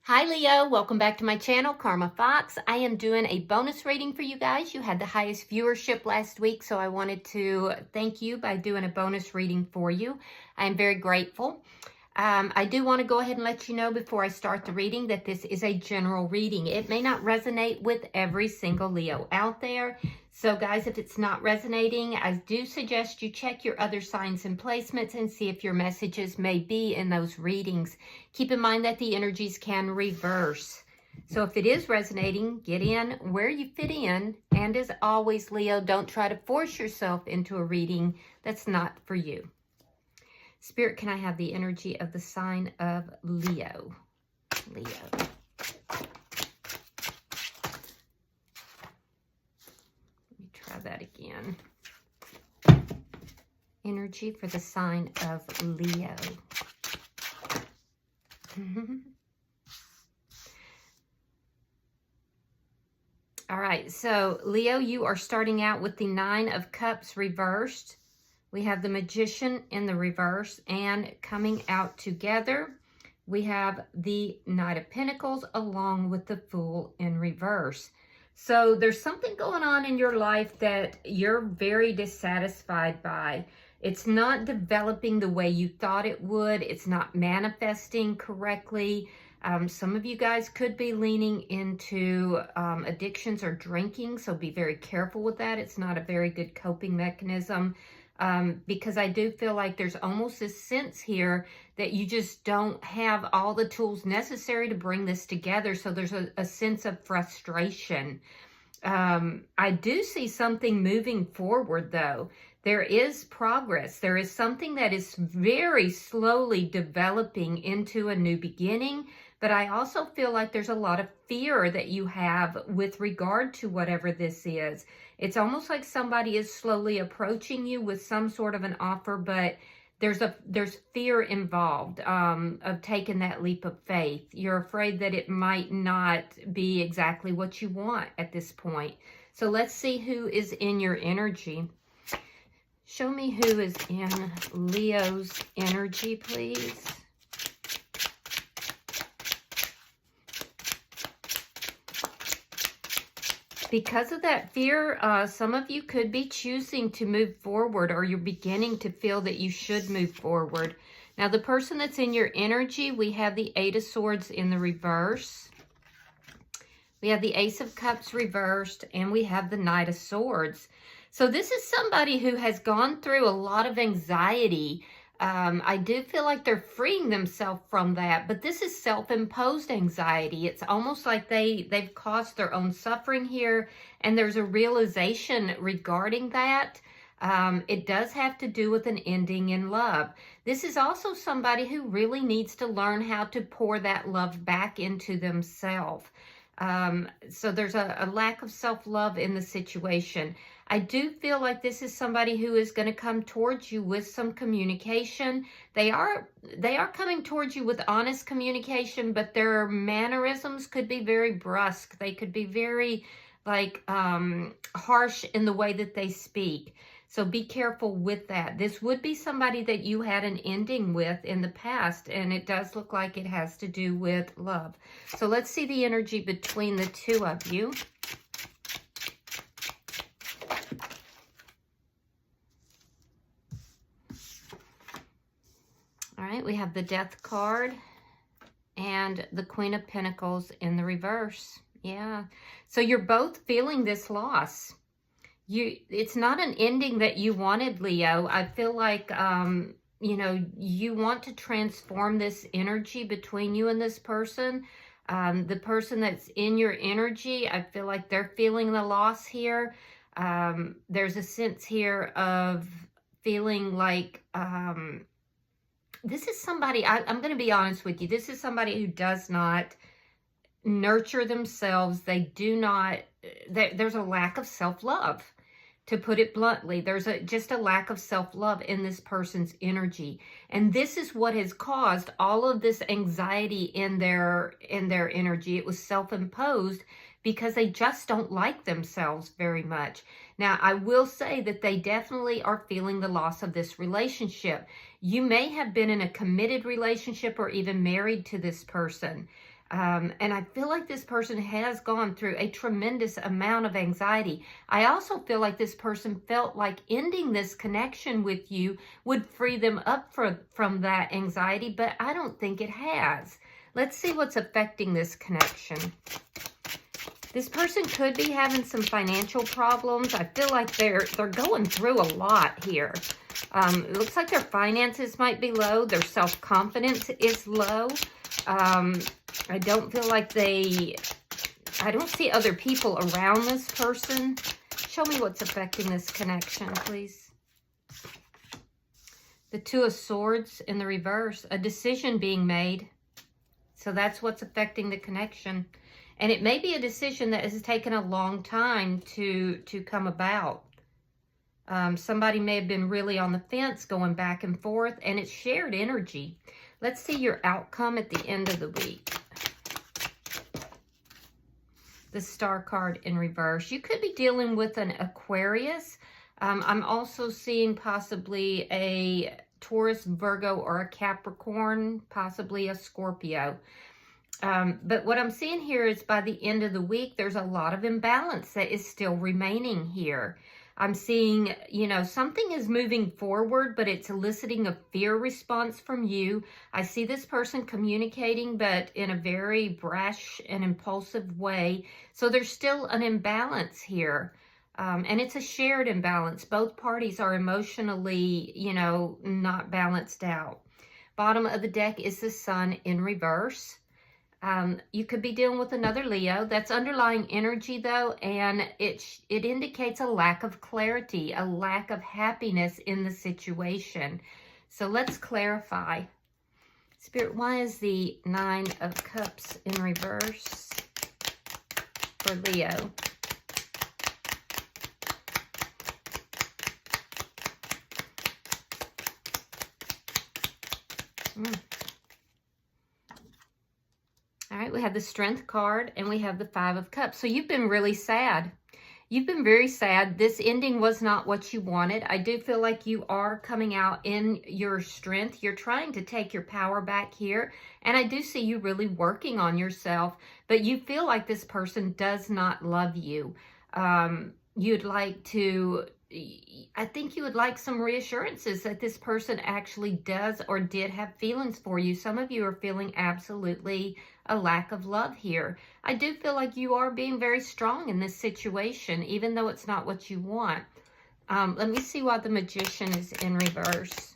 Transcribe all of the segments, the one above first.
Hi Leo, welcome back to my channel, Karma Fox. I am doing a bonus reading for you guys. You had the highest viewership last week, so I wanted to thank you by doing a bonus reading for you. I am very grateful. I do want to go ahead and let you know before I start the reading that this is a general reading. It may not resonate with every single Leo out there. So guys, if it's not resonating, I do suggest you check your other signs and placements and see if your messages may be in those readings. Keep in mind that the energies can reverse. So if it is resonating, get in where you fit in. And as always, Leo, don't try to force yourself into a reading that's not for you. Spirit, can I have the energy of the sign of Leo? Leo. Let me try that again. Energy for the sign of Leo. All right, so Leo, you are starting out with the Nine of Cups reversed. We have the Magician in the reverse, and coming out together, we have the Knight of Pentacles along with the Fool in reverse. So there's something going on in your life that you're very dissatisfied by. It's not developing the way you thought it would. It's not manifesting correctly. Some of you guys could be leaning into addictions or drinking, so be very careful with that. It's not a very good coping mechanism. Because I do feel like there's almost this sense here that you just don't have all the tools necessary to bring this together. So there's a sense of frustration. I do see something moving forward, though. There is progress. There is something that is very slowly developing into a new beginning. But I also feel like there's a lot of fear that you have with regard to whatever this is. It's almost like somebody is slowly approaching you with some sort of an offer, but there's fear involved of taking that leap of faith. You're afraid that it might not be exactly what you want at this point. So let's see who is in your energy. Show me who is in Leo's energy, please. Because of that fear, some of you could be choosing to move forward, or you're beginning to feel that you should move forward. Now, the person that's in your energy, we have the Eight of Swords in the reverse. We have the Ace of Cups reversed, and we have the Knight of Swords. So this is somebody who has gone through a lot of anxiety. I do feel like they're freeing themselves from that, but this is self-imposed anxiety. It's almost like they've caused their own suffering here, and there's a realization regarding that. It does have to do with an ending in love. This is also somebody who really needs to learn how to pour that love back into themselves. So there's a lack of self-love in the situation. I do feel like this is somebody who is going to come towards you with some communication. They are coming towards you with honest communication, but their mannerisms could be very brusque. They could be very harsh in the way that they speak. So be careful with that. This would be somebody that you had an ending with in the past, and it does look like it has to do with love. So let's see the energy between the two of you. All right, we have the Death card and the Queen of Pentacles in the reverse. Yeah, so you're both feeling this loss. It's not an ending that you wanted, Leo. I feel like, you want to transform this energy between you and this person. The person that's in your energy, I feel like they're feeling the loss here. There's a sense here of feeling like, this is somebody, I'm going to be honest with you. This is somebody who does not nurture themselves. They do not, there's a lack of self-love. To put it bluntly, there's just a lack of self-love in this person's energy. And this is what has caused all of this anxiety in their energy. It was self-imposed because they just don't like themselves very much. Now, I will say that they definitely are feeling the loss of this relationship. You may have been in a committed relationship or even married to this person. And I feel like this person has gone through a tremendous amount of anxiety. I also feel like this person felt like ending this connection with you would free them up from that anxiety, but I don't think it has. Let's see what's affecting this connection. This person could be having some financial problems. I feel like they're going through a lot here. It looks like their finances might be low. Their self-confidence is low. I don't feel like I don't see other people around this person. Show me what's affecting this connection, please. The Two of Swords in the reverse, a decision being made. So that's what's affecting the connection. And it may be a decision that has taken a long time to come about. Somebody may have been really on the fence, going back and forth, and it's shared energy. Let's see your outcome at the end of the week. The Star card in reverse. You could be dealing with an Aquarius. I'm also seeing possibly a Taurus, Virgo, or a Capricorn, possibly a Scorpio. But what I'm seeing here is by the end of the week, there's a lot of imbalance that is still remaining here. I'm seeing, you know, something is moving forward, but it's eliciting a fear response from you. I see this person communicating, but in a very brash and impulsive way. So there's still an imbalance here. And it's a shared imbalance. Both parties are emotionally, you know, not balanced out. Bottom of the deck is the Sun in reverse. You could be dealing with another Leo. That's underlying energy, though, and it indicates a lack of clarity, a lack of happiness in the situation. So let's clarify. Spirit, why is the Nine of Cups in reverse for Leo? All right, we have the Strength card and we have the Five of Cups. So you've been really sad. You've been very sad. This ending was not what you wanted. I do feel like you are coming out in your strength. You're trying to take your power back here. And I do see you really working on yourself. But you feel like this person does not love you. You'd like to... I think you would like some reassurances that this person actually does or did have feelings for you. Some of you are feeling absolutely a lack of love here. I do feel like you are being very strong in this situation, even though it's not what you want. Let me see why the Magician is in reverse.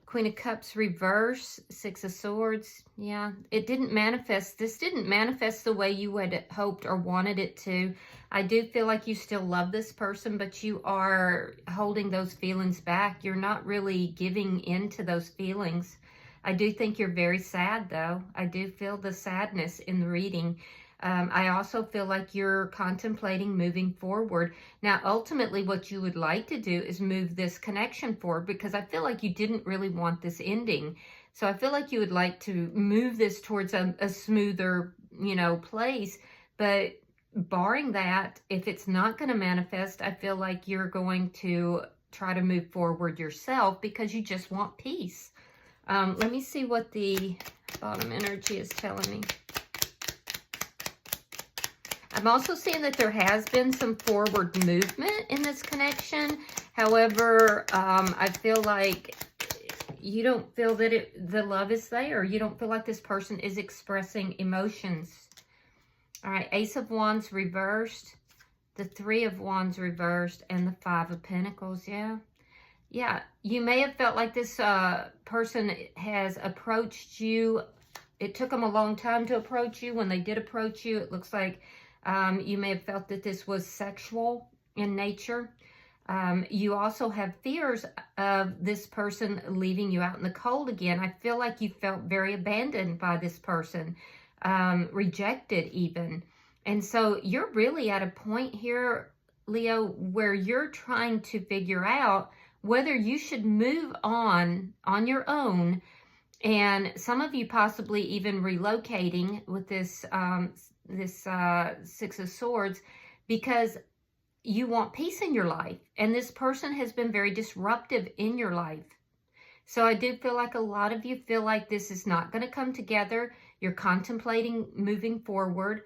Queen of Cups reverse, Six of Swords. Yeah, it didn't manifest. This didn't manifest the way you had hoped or wanted it to. I do feel like you still love this person, but you are holding those feelings back. You're not really giving in to those feelings. I do think you're very sad, though. I do feel the sadness in the reading. I also feel like you're contemplating moving forward. Now, ultimately, what you would like to do is move this connection forward, because I feel like you didn't really want this ending. So I feel like you would like to move this towards a smoother, you know, place. But barring that, if it's not going to manifest, I feel like you're going to try to move forward yourself because you just want peace. Let me see what the bottom energy is telling me. I'm also seeing that there has been some forward movement in this connection. However, I feel like you don't feel that the love is there. You don't feel like this person is expressing emotions. All right, Ace of Wands reversed, the Three of Wands reversed, and the Five of Pentacles, yeah. Yeah, you may have felt like this person has approached you. It took them a long time to approach you. When they did approach you, it looks like you may have felt that this was sexual in nature. You also have fears of this person leaving you out in the cold again. I feel like you felt very abandoned by this person, rejected even. And so you're really at a point here, Leo, where you're trying to figure out whether you should move on your own. And some of you possibly even relocating with this Six of Swords, because you want peace in your life. And this person has been very disruptive in your life. So I do feel like a lot of you feel like this is not going to come together. You're contemplating moving forward.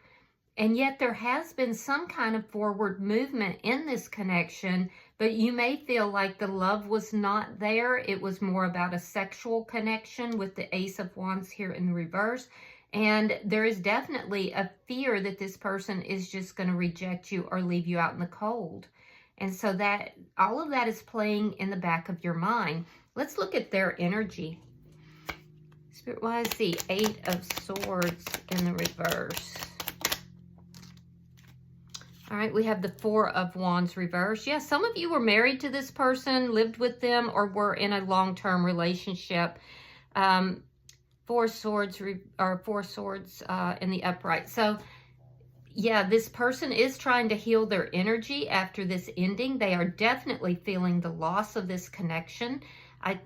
And yet there has been some kind of forward movement in this connection, but you may feel like the love was not there. It was more about a sexual connection with the Ace of Wands here in the reverse. And there is definitely a fear that this person is just going to reject you or leave you out in the cold. And so that all of that is playing in the back of your mind. Let's look at their energy. Spirit-wise, the Eight of Swords in the reverse. All right, we have the Four of Wands reverse. Yes, some of you were married to this person, lived with them, or were in a long-term relationship. Four Swords in the upright. So, yeah, this person is trying to heal their energy after this ending. They are definitely feeling the loss of this connection. I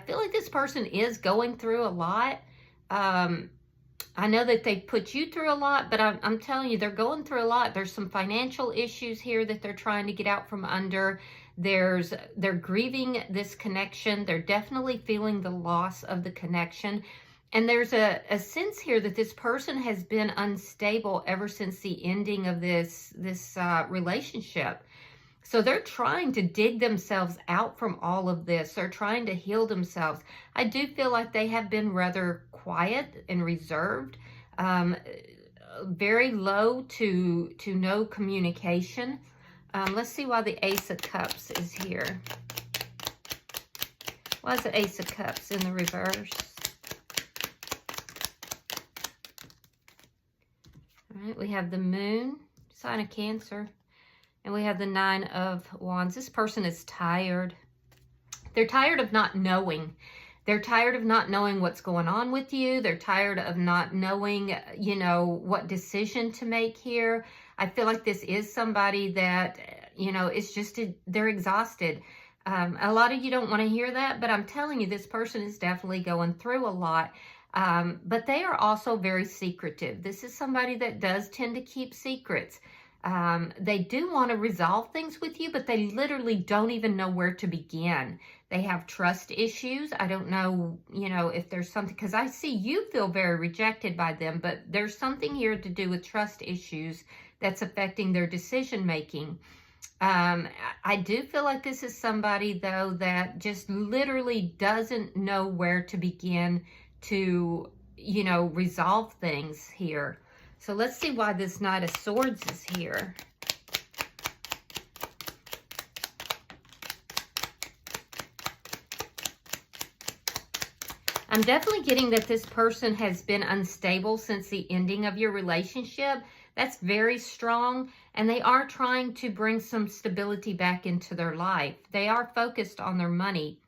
feel like this person is going through a lot. I know that they put you through a lot, but I'm telling you, they're going through a lot. There's some financial issues here that they're trying to get out from under. They're grieving this connection. They're definitely feeling the loss of the connection. And there's a sense here that this person has been unstable ever since the ending of this relationship. So they're trying to dig themselves out from all of this. They're trying to heal themselves. I do feel like they have been rather quiet and reserved, very low to no communication. Let's see why the Ace of Cups is here. Why is the Ace of Cups in the reverse? All right, we have the Moon, sign of Cancer. And we have the Nine of Wands. This person is tired. They're tired of not knowing. They're tired of not knowing what's going on with you. They're tired of not knowing, you know, what decision to make here. I feel like this is somebody that, you know, it's just, they're exhausted. A lot of you don't want to hear that, but I'm telling you, this person is definitely going through a lot. But they are also very secretive. This is somebody that does tend to keep secrets. They do want to resolve things with you, but they literally don't even know where to begin. They have trust issues. I don't know, you know, if there's something, because I see you feel very rejected by them, but there's something here to do with trust issues that's affecting their decision making. I do feel like this is somebody, though, that just literally doesn't know where to begin to, you know, resolve things here. So let's see why this Knight of Swords is here. I'm definitely getting that this person has been unstable since the ending of your relationship. That's very strong. And they are trying to bring some stability back into their life. They are focused on their money.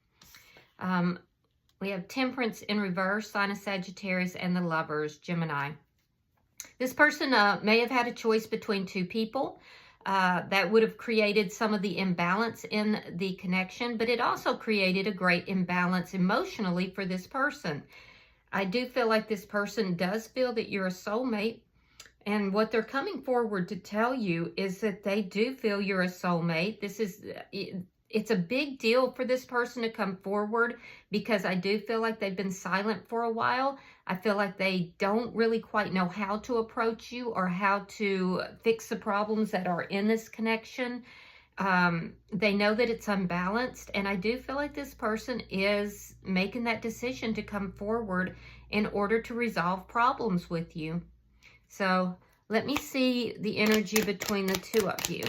We have Temperance in reverse, sign of Sagittarius, and the Lovers, Gemini. This person may have had a choice between two people that would have created some of the imbalance in the connection, but it also created a great imbalance emotionally for this person. I do feel like this person does feel that you're a soulmate, and what they're coming forward to tell you is that they do feel you're a soulmate. This is... It's a big deal for this person to come forward because I do feel like they've been silent for a while. I feel like they don't really quite know how to approach you or how to fix the problems that are in this connection. They know that it's unbalanced, and I do feel like this person is making that decision to come forward in order to resolve problems with you. So let me see the energy between the two of you.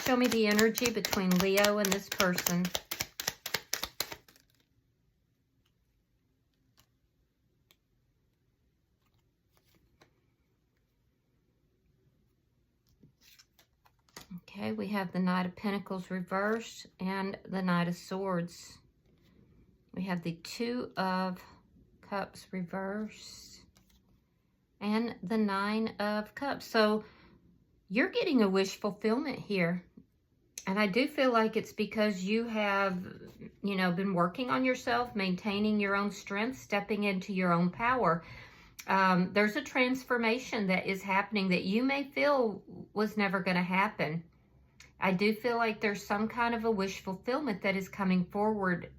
Show me the energy between Leo and this person. Okay, we have the Knight of Pentacles reversed and the Knight of Swords. We have the Two of Cups reversed and the Nine of Cups. So you're getting a wish fulfillment here. And I do feel like it's because you have, you know, been working on yourself, maintaining your own strength, stepping into your own power. There's a transformation that is happening that you may feel was never going to happen. I do feel like there's some kind of a wish fulfillment that is coming forward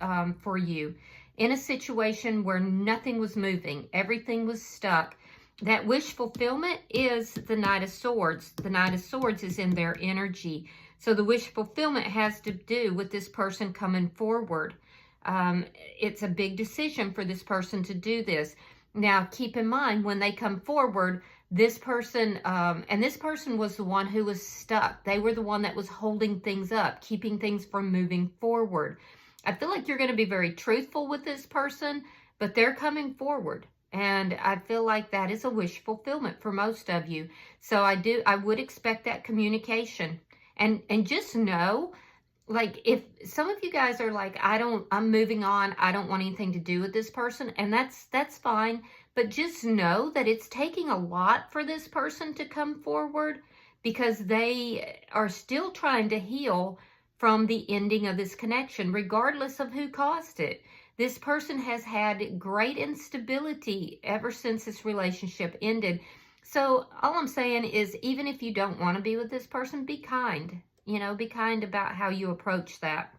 for you in a situation where nothing was moving, everything was stuck. That wish fulfillment is the Knight of Swords. The Knight of Swords is in their energy. So the wish fulfillment has to do with this person coming forward. It's a big decision for this person to do this. Now, keep in mind, when they come forward, this person, and this person was the one who was stuck. They were the one that was holding things up, keeping things from moving forward. I feel like you're going to be very truthful with this person, but they're coming forward. And I feel like that is a wish fulfillment for most of you. So I would expect that communication. And just know, like, if some of you guys are like, I'm moving on, I don't want anything to do with this person, and that's fine. But just know that it's taking a lot for this person to come forward, because they are still trying to heal from the ending of this connection, regardless of who caused it. This person has had great instability ever since this relationship ended. So all I'm saying is, even if you don't want to be with this person, be kind. You know, be kind about how you approach that.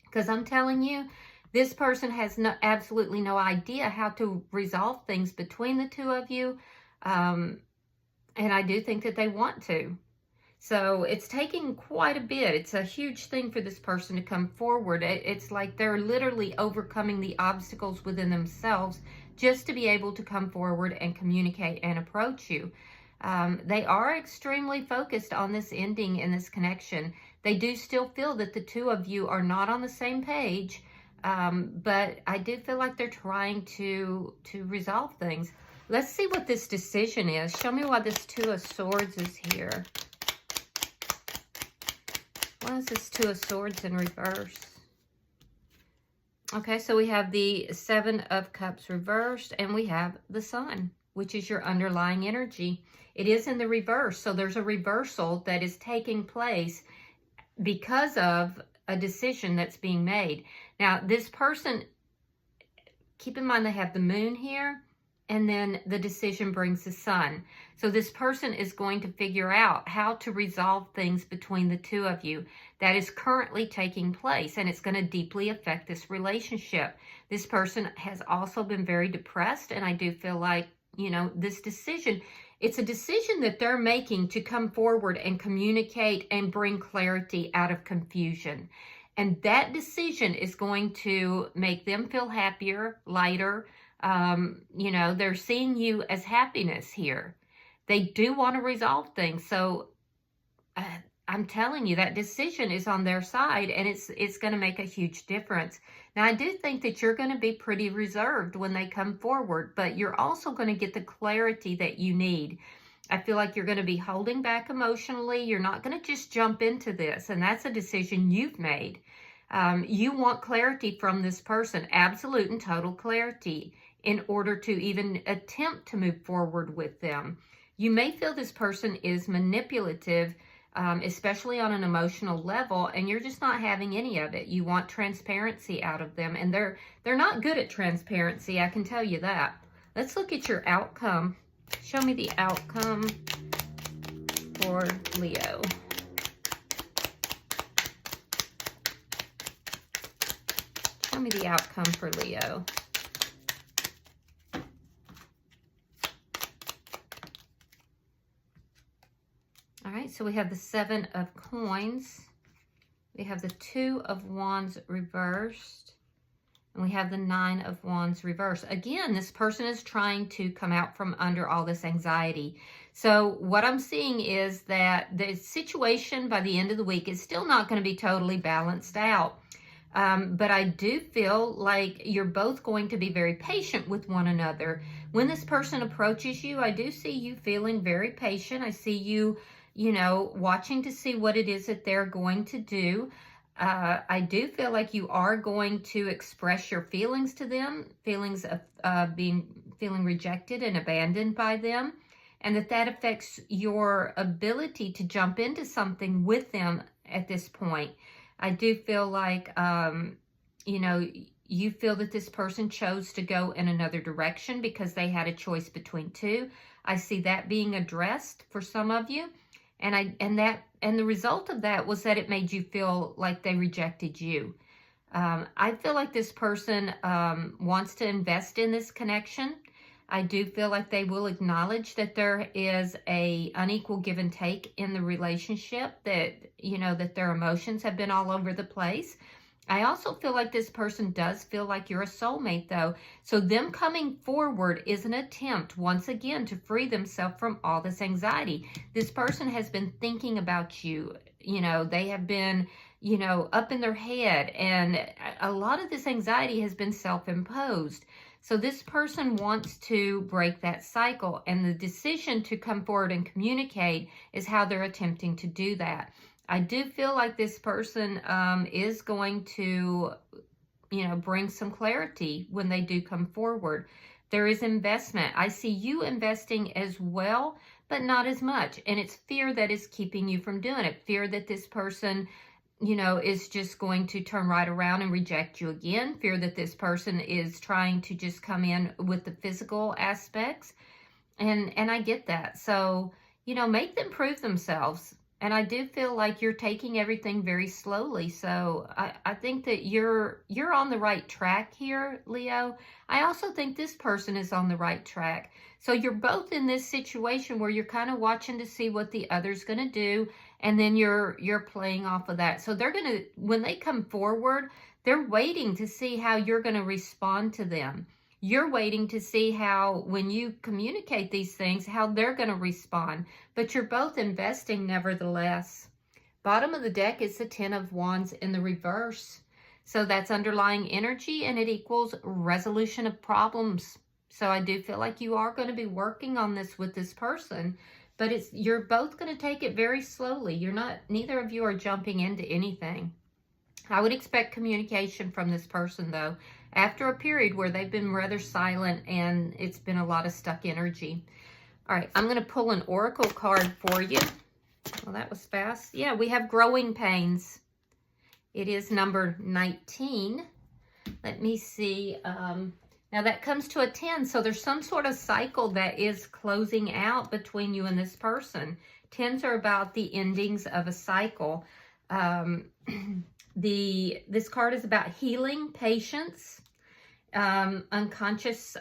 Because I'm telling you, this person has absolutely no idea how to resolve things between the two of you. And I do think that they want to. So it's taking quite a bit. It's a huge thing for this person to come forward. It's like they're literally overcoming the obstacles within themselves just to be able to come forward and communicate and approach you. They are extremely focused on this ending in this connection. They do still feel that the two of you are not on the same page, but I do feel like they're trying to resolve things. Let's see what this decision is. Show me why this Two of Swords is here. Why is this Two of Swords in reverse? Okay, so we have the Seven of Cups reversed, and we have the Sun, which is your underlying energy. It is in the reverse, so there's a reversal that is taking place because of a decision that's being made. Now, this person, keep in mind they have the Moon here, and then the decision brings the Sun. So this person is going to figure out how to resolve things between the two of you. That is currently taking place, and it's going to deeply affect this relationship. This person has also been very depressed, and I do feel like, you know, this decision, it's a decision that they're making to come forward and communicate and bring clarity out of confusion. And that decision is going to make them feel happier, lighter. You know, they're seeing you as happiness here. They do want to resolve things. So I'm telling you, that decision is on their side, and it's going to make a huge difference. Now, I do think that you're going to be pretty reserved when they come forward, but you're also going to get the clarity that you need. I feel like you're going to be holding back emotionally. You're not going to just jump into this, and that's a decision you've made. You want clarity from this person, absolute and total clarity, in order to even attempt to move forward with them. You may feel this person is manipulative, especially on an emotional level, and you're just not having any of it. You want transparency out of them, and they're not good at transparency, I can tell you that. Let's look at your outcome. Show me the outcome for Leo. Show me the outcome for Leo. All right, so we have the Seven of Coins. We have the Two of Wands reversed. And we have the Nine of Wands reversed. Again, this person is trying to come out from under all this anxiety. So what I'm seeing is that the situation by the end of the week is still not going to be totally balanced out. But I do feel like you're both going to be very patient with one another. When this person approaches you, I do see you feeling very patient. I see you, you know, watching to see what it is that they're going to do. I do feel like you are going to express your feelings to them, feelings of feeling rejected and abandoned by them, and that affects your ability to jump into something with them at this point. I do feel like, you know, you feel that this person chose to go in another direction because they had a choice between two. I see that being addressed for some of you. And the result of that was that it made you feel like they rejected you. I feel like this person wants to invest in this connection. I do feel like they will acknowledge that there is a unequal give and take in the relationship, that, you know, that their emotions have been all over the place. I also feel like this person does feel like you're a soulmate, though. So them coming forward is an attempt, once again, to free themselves from all this anxiety. This person has been thinking about you. You know, they have been, you know, up in their head. And a lot of this anxiety has been self-imposed. So this person wants to break that cycle. And the decision to come forward and communicate is how they're attempting to do that. I do feel like this person is going to, you know, bring some clarity when they do come forward. There is investment. I see you investing as well, but not as much. And it's fear that is keeping you from doing it. Fear that this person, you know, is just going to turn right around and reject you again. Fear that this person is trying to just come in with the physical aspects. And I get that. So, you know, make them prove themselves. And I do feel like you're taking everything very slowly. So I think that you're on the right track here, Leo. I also think this person is on the right track. So you're both in this situation where you're kind of watching to see what the other's going to do. And then you're playing off of that. So they're going to, when they come forward, they're waiting to see how you're going to respond to them. You're waiting to see how, when you communicate these things, how they're going to respond. But you're both investing nevertheless. Bottom of the deck is the Ten of Wands in the reverse. So that's underlying energy, and it equals resolution of problems. So I do feel like you are going to be working on this with this person. But you're both going to take it very slowly. Neither of you are jumping into anything. I would expect communication from this person, though, after a period where they've been rather silent and it's been a lot of stuck energy. All right, I'm going to pull an oracle card for you. Well, that was fast. Yeah, we have growing pains. It is number 19. Let me see. Now that comes to a 10, so there's some sort of cycle that is closing out between you and this person. 10s are about the endings of a cycle. This card is about healing, patience, unconscious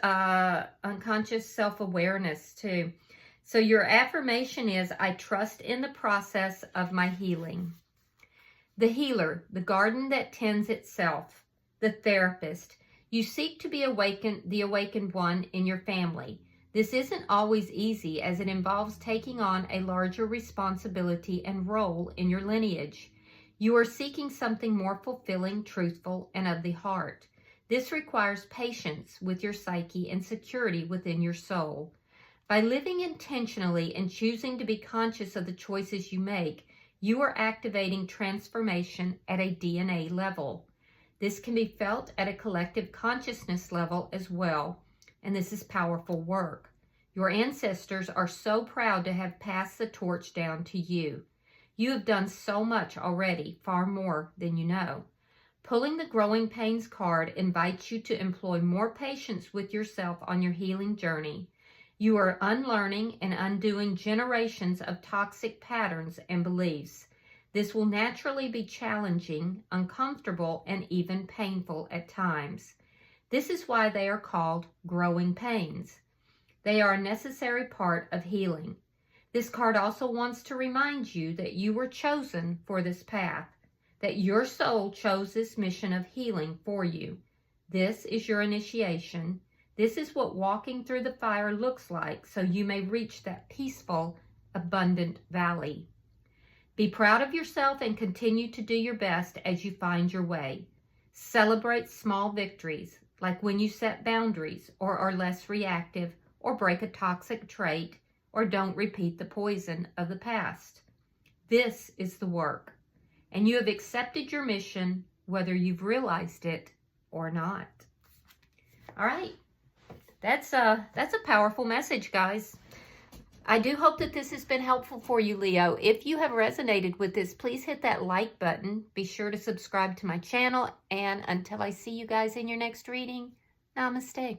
self-awareness too. So your affirmation is, I trust in the process of my healing. The healer, the garden that tends itself, the therapist. You seek to be the awakened one in your family. This isn't always easy, as it involves taking on a larger responsibility and role in your lineage. You are seeking something more fulfilling, truthful, and of the heart. This requires patience with your psyche and security within your soul. By living intentionally and choosing to be conscious of the choices you make, you are activating transformation at a DNA level. This can be felt at a collective consciousness level as well, and this is powerful work. Your ancestors are so proud to have passed the torch down to you. You have done so much already, far more than you know. Pulling the Growing Pains card invites you to employ more patience with yourself on your healing journey. You are unlearning and undoing generations of toxic patterns and beliefs. This will naturally be challenging, uncomfortable, and even painful at times. This is why they are called growing pains. They are a necessary part of healing. This card also wants to remind you that you were chosen for this path, that your soul chose this mission of healing for you. This is your initiation. This is what walking through the fire looks like, so you may reach that peaceful, abundant valley. Be proud of yourself and continue to do your best as you find your way. Celebrate small victories, like when you set boundaries or are less reactive or break a toxic trait or don't repeat the poison of the past. This is the work, and you have accepted your mission, whether you've realized it or not. All right, that's a powerful message, guys. I do hope that this has been helpful for you, Leo. If you have resonated with this, please hit that like button. Be sure to subscribe to my channel. And until I see you guys in your next reading, namaste.